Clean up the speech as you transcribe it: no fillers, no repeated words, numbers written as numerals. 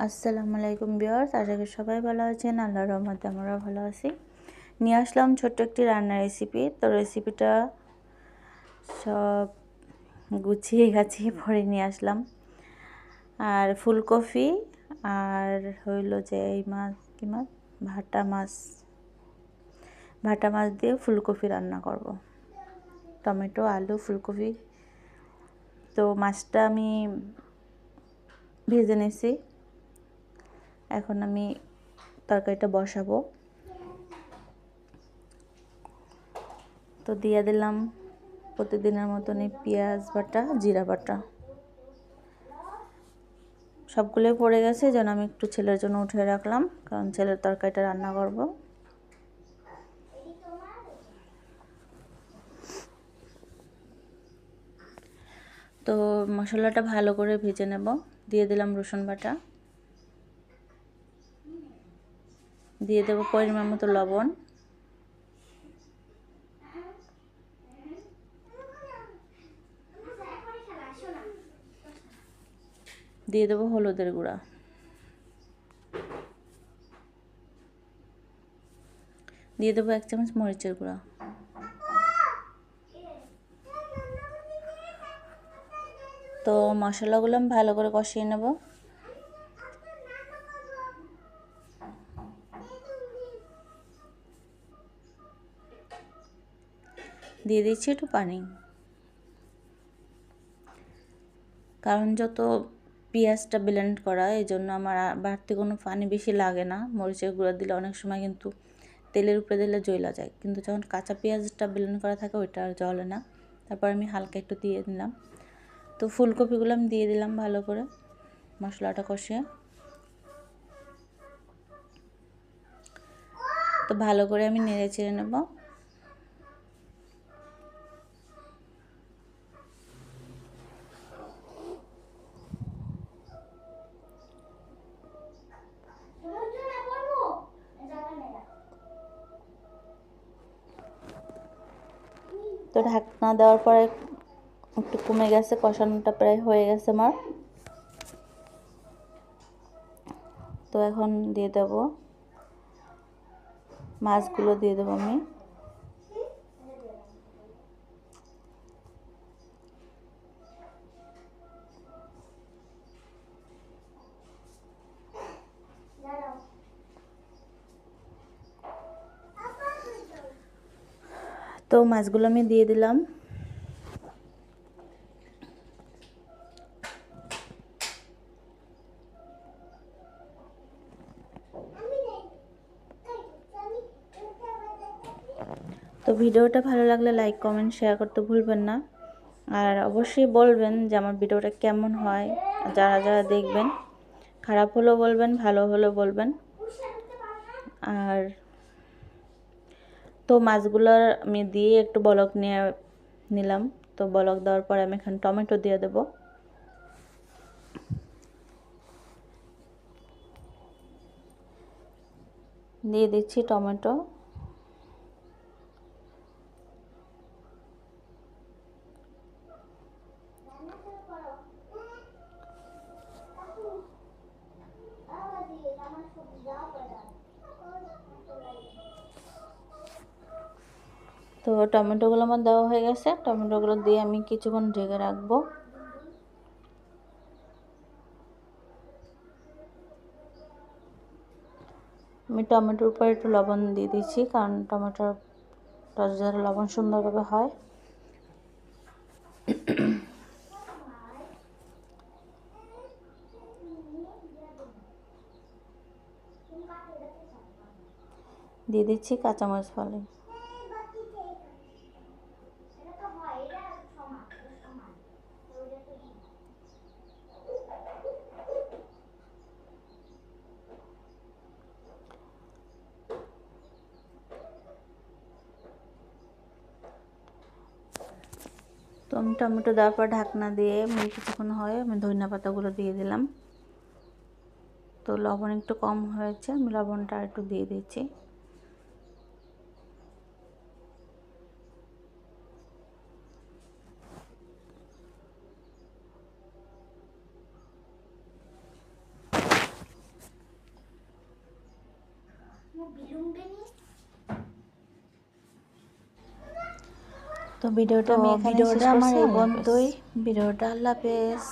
আসসালামু আলাইকুম ভিউয়ার্স, আশা করি সবাই ভালো আছেন। আল্লাহর রহমতে আমরা ভালো আছি। নিয়ে আসলাম ছোট্ট একটি রান্নার রেসিপি। তো রেসিপিটা সব গুছিয়ে গাছিয়ে পরে নিয়ে আসলাম। আর ফুলকপি আর হইল যে এই মাছ, কি মাছ, ভাটা মাছ দিয়ে ফুলকপি রান্না করব। টমেটো, আলু, ফুলকপি। তো মাছটা আমি ভেজে নিয়েছি। এখন আমি তরকারিটা বসাবো। তো দিয়ে দিলাম প্রতিদিনের মতনই পেঁয়াজ বাটা, জিরা বাটা। সবগুলোই পড়ে গেছে, যেন আমি একটু ছেলের জন্য উঠিয়ে রাখলাম, কারণ ছেলের তরকারিটা রান্না করব। তো মশলাটা ভালো করে ভেজে নেব। দিয়ে দিলাম রসুন বাটা, দিয়ে দেবো পরিমাণ মতো লবণ, দিয়ে দেবো হলুদের গুঁড়া, দিয়ে দেবো 1 চামচ মরিচের গুঁড়া। তো মশলাগুলো আমি ভালো করে কষিয়ে নেব। দিয়ে দিচ্ছি একটু পানি, কারণ যত পেঁয়াজটা ব্লেন্ড করা, এই জন্য আমার বাড়তি কোনো পানি বেশি লাগে না। মরিচের গুঁড়া দিলে অনেক সময় কিন্তু তেলের উপরে দিলে জ্বলা যায়, কিন্তু যখন কাঁচা পেঁয়াজটা ব্লেন্ড করা থাকে ওইটা আর জ্বলে না। তারপর আমি হালকা একটু দিয়ে দিলাম। তো ফুলকপিগুলো আমি দিয়ে দিলাম ভালো করে মশলাটা কষিয়ে। তো ভালো করে আমি নেড়ে চেড়ে নেব। তো ঢাকনা দেওয়ার পরে একটু কমে গেছে, কষানোটা প্রায় হয়ে গেছে আমার। তো এখন দিয়ে দেব মাছগুলো, দিয়ে দেবো আমি। তো মাছগুলো আমি দিয়ে দিলাম। তো ভিডিওটা ভালো লাগলে লাইক, কমেন্ট, শেয়ার করতে ভুলবেন না। আর অবশ্যই বলবেন যে আমার ভিডিওটা কেমন হয়। যারা যারা দেখবেন, খারাপ হলেও বলবেন, ভালো হলেও বলবেন। আর তো মাছগুলোর আমি দিয়ে একটু বলক নিয়ে নিলাম। তো বলক দেওয়ার পরে আমি এখানে টমেটো দিয়ে দেব। দিয়ে দিচ্ছি টমেটো। তো টমেটোগুলো আমার দেওয়া হয়ে গেছে। টমেটোগুলো দিয়ে আমি কিছুক্ষণ ঢেকে রাখবো। আমি টমেটোর উপর একটু লবণ দিয়ে দিচ্ছি, কারণ টমেটোটা যাতে লবণ সুন্দরভাবে হয়। দিয়ে দিচ্ছি কাঁচামরিচ ফালি। তো আমি টমেটো দেওয়ার পর ঢাকনা দিয়ে কিছুক্ষণ হয় আমি ধনিয়া পাতাগুলো দিয়ে দিলাম। তো লবণ একটু কম হয়েছে, আমি লবণটা একটু দিয়ে দিচ্ছি। তো ভিডিওটা আমি এখানে শেষ করছি। আমার এই পর্যন্তই। ভিডিওটা আল্লাহ হাফেজ।